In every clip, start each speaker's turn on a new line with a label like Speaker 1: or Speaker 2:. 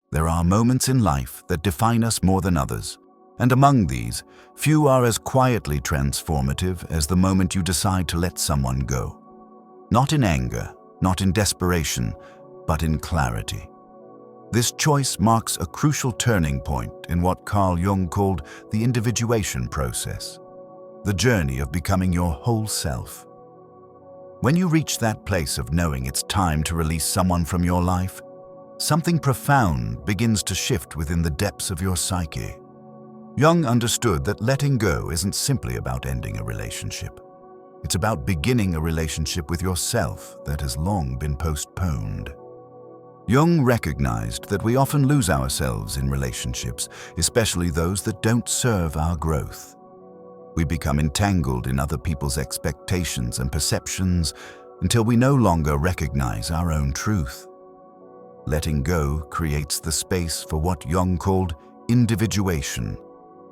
Speaker 1: There are moments in life that define us more than others, and among these, few are as quietly transformative as the moment you decide to let someone go. Not in anger, not in desperation, but in clarity. This choice marks a crucial turning point in what Carl Jung called the individuation process, the journey of becoming your whole self. When you reach that place of knowing it's time to release someone from your life, something profound begins to shift within the depths of your psyche. Jung understood that letting go isn't simply about ending a relationship. It's about beginning a relationship with yourself that has long been postponed. Jung recognized that we often lose ourselves in relationships, especially those that don't serve our growth. We become entangled in other people's expectations and perceptions until we no longer recognize our own truth. Letting go creates the space for what Jung called individuation,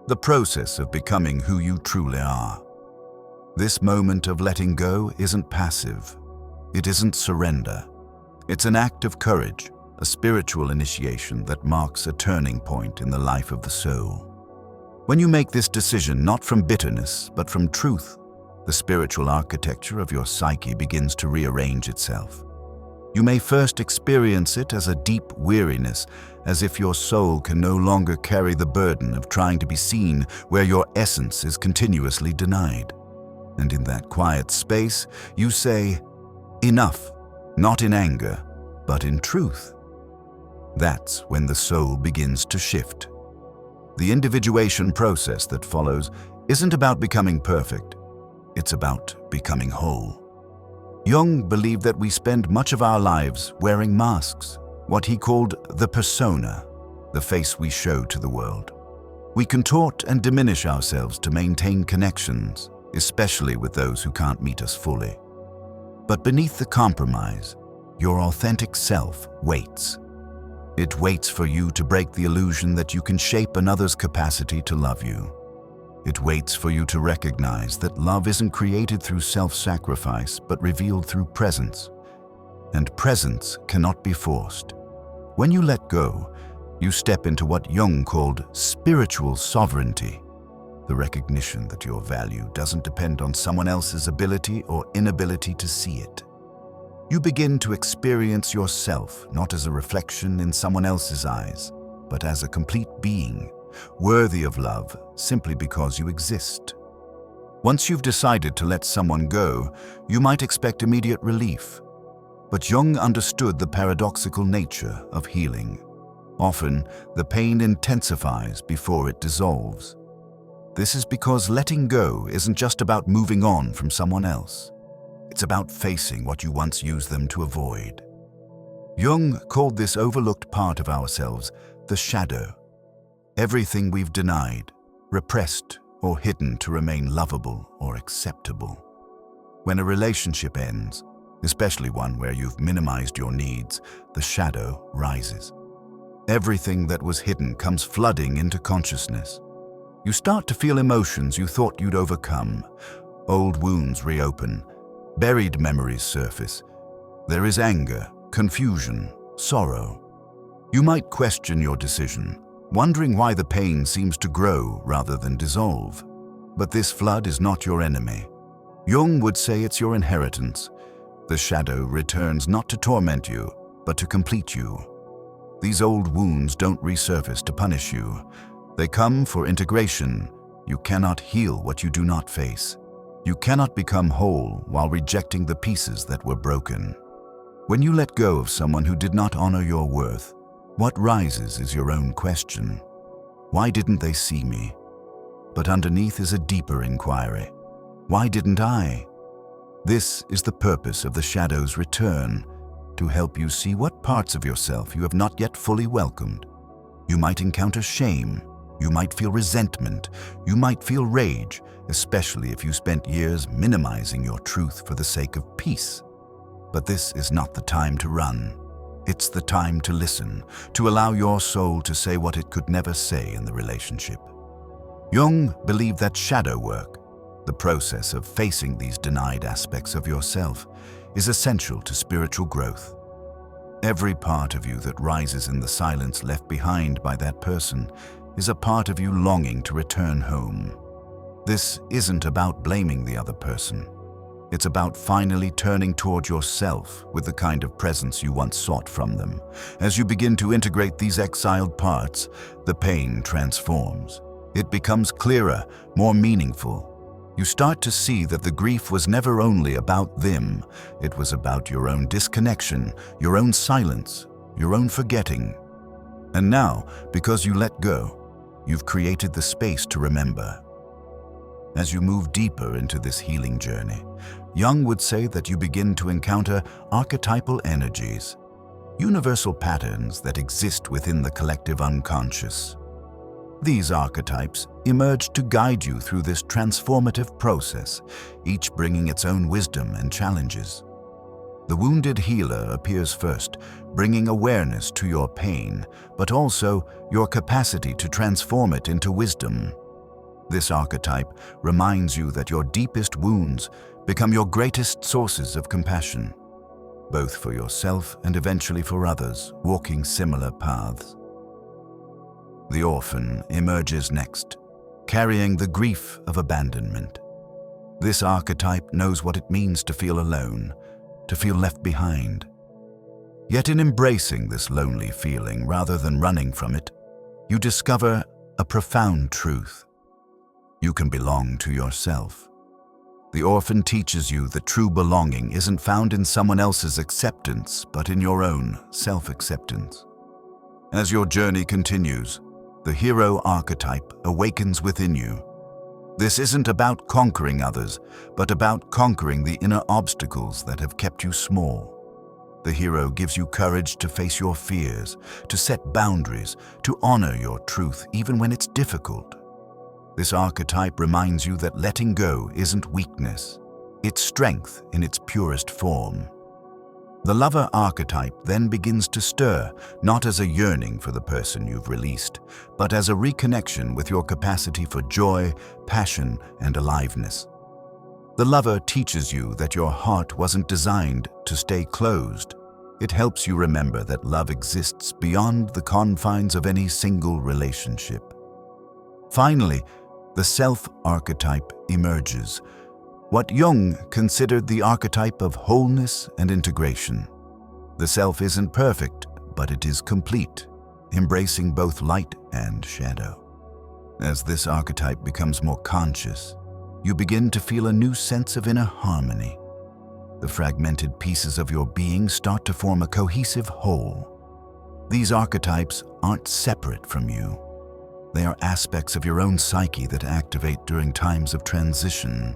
Speaker 1: the process of becoming who you truly are. This moment of letting go isn't passive. It isn't surrender. It's an act of courage, a spiritual initiation that marks a turning point in the life of the soul. When you make this decision not from bitterness, but from truth, the spiritual architecture of your psyche begins to rearrange itself. You may first experience it as a deep weariness, as if your soul can no longer carry the burden of trying to be seen where your essence is continuously denied. And in that quiet space, you say, "Enough," not in anger, but in truth. That's when the soul begins to shift. The individuation process that follows isn't about becoming perfect. It's about becoming whole. Jung believed that we spend much of our lives wearing masks, what he called the persona, the face we show to the world. We contort and diminish ourselves to maintain connections, especially with those who can't meet us fully. But beneath the compromise, your authentic self waits. It waits for you to break the illusion that you can shape another's capacity to love you. It waits for you to recognize that love isn't created through self-sacrifice, but revealed through presence. And presence cannot be forced. When you let go, you step into what Jung called spiritual sovereignty, the recognition that your value doesn't depend on someone else's ability or inability to see it. You begin to experience yourself not as a reflection in someone else's eyes, but as a complete being, worthy of love simply because you exist. Once you've decided to let someone go, you might expect immediate relief. But Jung understood the paradoxical nature of healing. Often, the pain intensifies before it dissolves. This is because letting go isn't just about moving on from someone else. It's about facing what you once used them to avoid. Jung called this overlooked part of ourselves the shadow. Everything we've denied, repressed, or hidden to remain lovable or acceptable. When a relationship ends, especially one where you've minimized your needs, the shadow rises. Everything that was hidden comes flooding into consciousness. You start to feel emotions you thought you'd overcome. Old wounds reopen. Buried memories surface. There is anger, confusion, sorrow. You might question your decision, wondering why the pain seems to grow rather than dissolve. But this flood is not your enemy. Jung would say it's your inheritance. The shadow returns not to torment you, but to complete you. These old wounds don't resurface to punish you. They come for integration. You cannot heal what you do not face. You cannot become whole while rejecting the pieces that were broken. When you let go of someone who did not honor your worth, what rises is your own question. Why didn't they see me? But underneath is a deeper inquiry. Why didn't I? This is the purpose of the shadow's return, to help you see what parts of yourself you have not yet fully welcomed. You might encounter shame. You might feel resentment. You might feel rage, especially if you spent years minimizing your truth for the sake of peace. But this is not the time to run. It's the time to listen, to allow your soul to say what it could never say in the relationship. Jung believed that shadow work, the process of facing these denied aspects of yourself, is essential to spiritual growth. Every part of you that rises in the silence left behind by that person is a part of you longing to return home. This isn't about blaming the other person. It's about finally turning toward yourself with the kind of presence you once sought from them. As you begin to integrate these exiled parts, the pain transforms. It becomes clearer, more meaningful. You start to see that the grief was never only about them. It was about your own disconnection, your own silence, your own forgetting. And now, because you let go, you've created the space to remember. As you move deeper into this healing journey, Jung would say that you begin to encounter archetypal energies, universal patterns that exist within the collective unconscious. These archetypes emerge to guide you through this transformative process, each bringing its own wisdom and challenges. The wounded healer appears first, bringing awareness to your pain, but also your capacity to transform it into wisdom. This archetype reminds you that your deepest wounds become your greatest sources of compassion, both for yourself and eventually for others walking similar paths. The orphan emerges next, carrying the grief of abandonment. This archetype knows what it means to feel alone, to feel left behind. Yet in embracing this lonely feeling rather than running from it, you discover a profound truth. You can belong to yourself. The orphan teaches you that true belonging isn't found in someone else's acceptance, but in your own self-acceptance. As your journey continues, the hero archetype awakens within you. This isn't about conquering others, but about conquering the inner obstacles that have kept you small. The hero gives you courage to face your fears, to set boundaries, to honor your truth even when it's difficult. This archetype reminds you that letting go isn't weakness, it's strength in its purest form. The lover archetype then begins to stir, not as a yearning for the person you've released, but as a reconnection with your capacity for joy, passion, and aliveness. The lover teaches you that your heart wasn't designed to stay closed. It helps you remember that love exists beyond the confines of any single relationship. Finally, the self archetype emerges, what Jung considered the archetype of wholeness and integration. The self isn't perfect, but it is complete, embracing both light and shadow. As this archetype becomes more conscious, you begin to feel a new sense of inner harmony. The fragmented pieces of your being start to form a cohesive whole. These archetypes aren't separate from you. They are aspects of your own psyche that activate during times of transition.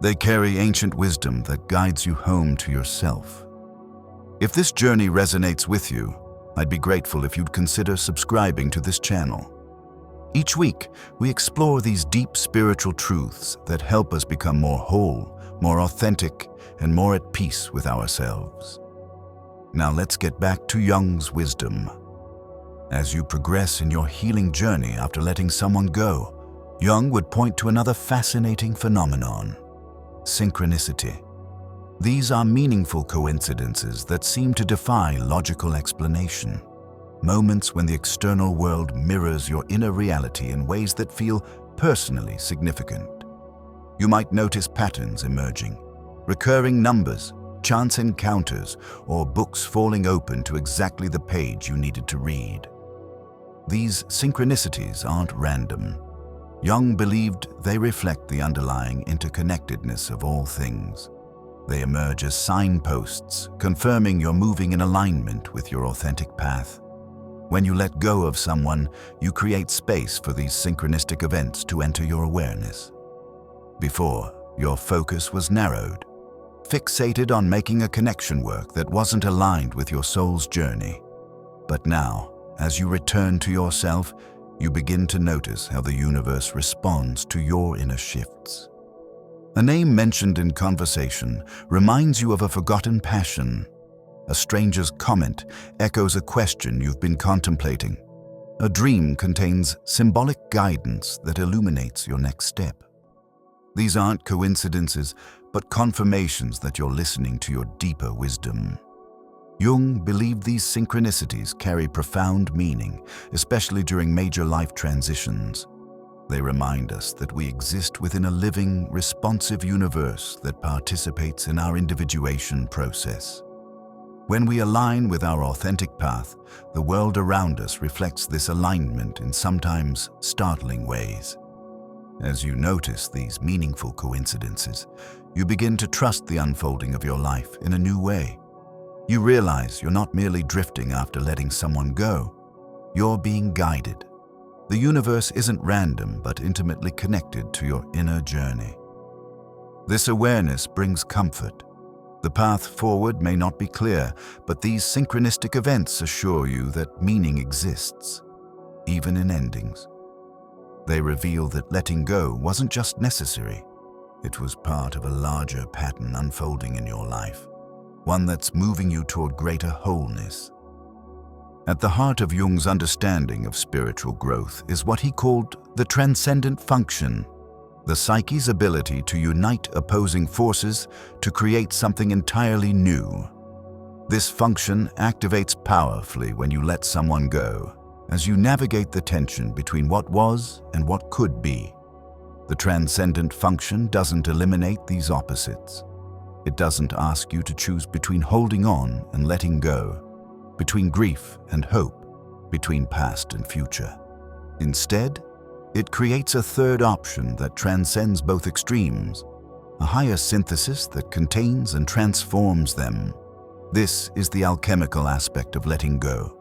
Speaker 1: They carry ancient wisdom that guides you home to yourself. If this journey resonates with you, I'd be grateful if you'd consider subscribing to this channel. Each week, we explore these deep spiritual truths that help us become more whole, more authentic, and more at peace with ourselves. Now let's get back to Jung's wisdom. As you progress in your healing journey after letting someone go, Jung would point to another fascinating phenomenon: synchronicity. These are meaningful coincidences that seem to defy logical explanation. Moments when the external world mirrors your inner reality in ways that feel personally significant. You might notice patterns emerging, recurring numbers, chance encounters, or books falling open to exactly the page you needed to read. These synchronicities aren't random. Jung believed they reflect the underlying interconnectedness of all things. They emerge as signposts, confirming you're moving in alignment with your authentic path. When you let go of someone, you create space for these synchronistic events to enter your awareness. Before, your focus was narrowed, fixated on making a connection work that wasn't aligned with your soul's journey. But now, as you return to yourself, you begin to notice how the universe responds to your inner shifts. A name mentioned in conversation reminds you of a forgotten passion. A stranger's comment echoes a question you've been contemplating. A dream contains symbolic guidance that illuminates your next step. These aren't coincidences, but confirmations that you're listening to your deeper wisdom. Jung believed these synchronicities carry profound meaning, especially during major life transitions. They remind us that we exist within a living, responsive universe that participates in our individuation process. When we align with our authentic path, the world around us reflects this alignment in sometimes startling ways. As you notice these meaningful coincidences, you begin to trust the unfolding of your life in a new way. You realize you're not merely drifting after letting someone go. You're being guided. The universe isn't random but intimately connected to your inner journey. This awareness brings comfort. The path forward may not be clear, but these synchronistic events assure you that meaning exists, even in endings. They reveal that letting go wasn't just necessary. It was part of a larger pattern unfolding in your life, one that's moving you toward greater wholeness. At the heart of Jung's understanding of spiritual growth is what he called the transcendent function, the psyche's ability to unite opposing forces to create something entirely new. This function activates powerfully when you let someone go, as you navigate the tension between what was and what could be. The transcendent function doesn't eliminate these opposites. It doesn't ask you to choose between holding on and letting go, between grief and hope, between past and future. Instead, it creates a third option that transcends both extremes, a higher synthesis that contains and transforms them. This is the alchemical aspect of letting go.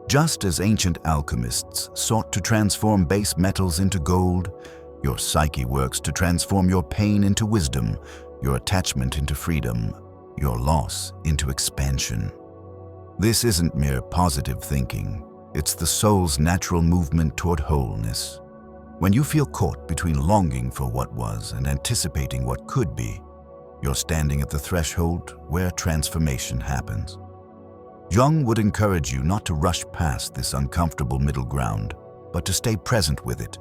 Speaker 1: Just as ancient alchemists sought to transform base metals into gold, your psyche works to transform your pain into wisdom, your attachment into freedom, your loss into expansion. This isn't mere positive thinking. It's the soul's natural movement toward wholeness. When you feel caught between longing for what was and anticipating what could be, you're standing at the threshold where transformation happens. Jung would encourage you not to rush past this uncomfortable middle ground, but to stay present with it.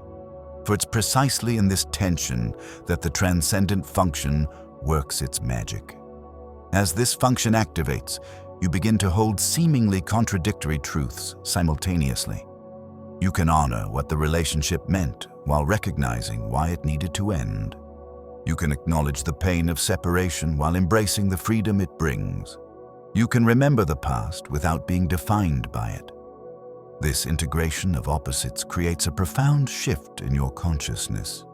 Speaker 1: For it's precisely in this tension that the transcendent function works its magic. As this function activates, you begin to hold seemingly contradictory truths simultaneously. You can honor what the relationship meant while recognizing why it needed to end. You can acknowledge the pain of separation while embracing the freedom it brings. You can remember the past without being defined by it. This integration of opposites creates a profound shift in your consciousness.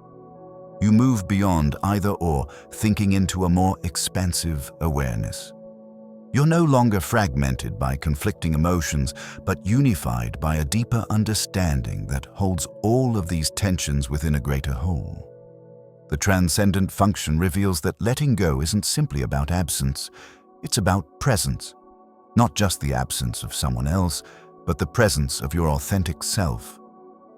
Speaker 1: You move beyond either-or, thinking into a more expansive awareness. You're no longer fragmented by conflicting emotions, but unified by a deeper understanding that holds all of these tensions within a greater whole. The transcendent function reveals that letting go isn't simply about absence, it's about presence. Not just the absence of someone else, but the presence of your authentic self.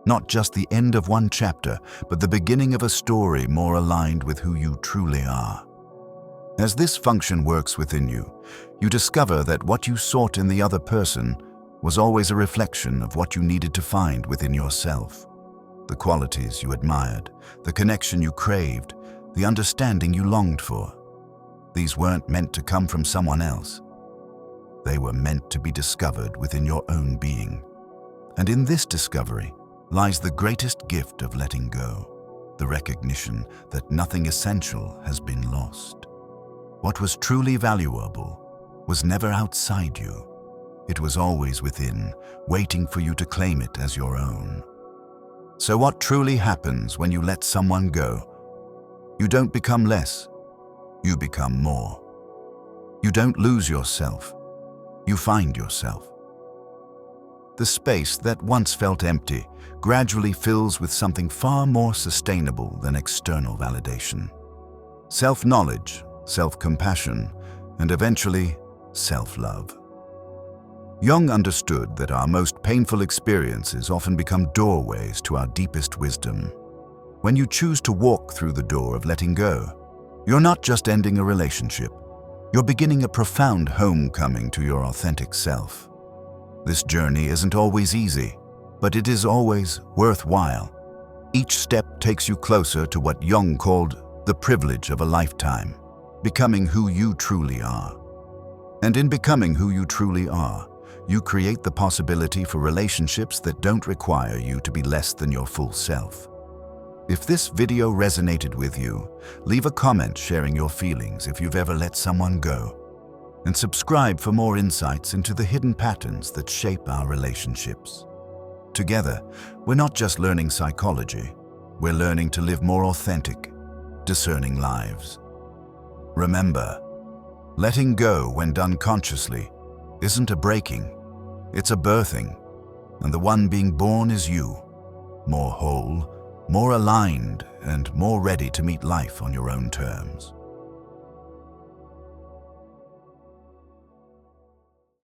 Speaker 1: Not just the end of one chapter, but the beginning of a story more aligned with who you truly are. As this function works within you, you discover that what you sought in the other person was always a reflection of what you needed to find within yourself. The qualities you admired, the connection you craved, the understanding you longed for. These weren't meant to come from someone else. They were meant to be discovered within your own being. And in this discovery lies the greatest gift of letting go, the recognition that nothing essential has been lost. What was truly valuable was never outside you. It was always within, waiting for you to claim it as your own. So what truly happens when you let someone go? You don't become less, you become more. You don't lose yourself, you find yourself. The space that once felt empty gradually fills with something far more sustainable than external validation. Self-knowledge, self-compassion, and eventually, self-love. Jung understood that our most painful experiences often become doorways to our deepest wisdom. When you choose to walk through the door of letting go, you're not just ending a relationship, you're beginning a profound homecoming to your authentic self. This journey isn't always easy, but it is always worthwhile. Each step takes you closer to what Jung called the privilege of a lifetime, becoming who you truly are. And in becoming who you truly are, you create the possibility for relationships that don't require you to be less than your full self. If this video resonated with you, leave a comment sharing your feelings if you've ever let someone go. And subscribe for more insights into the hidden patterns that shape our relationships. Together, we're not just learning psychology, we're learning to live more authentic, discerning lives. Remember, letting go when done consciously isn't a breaking, it's a birthing, and the one being born is you, more whole, more aligned, and more ready to meet life on your own terms.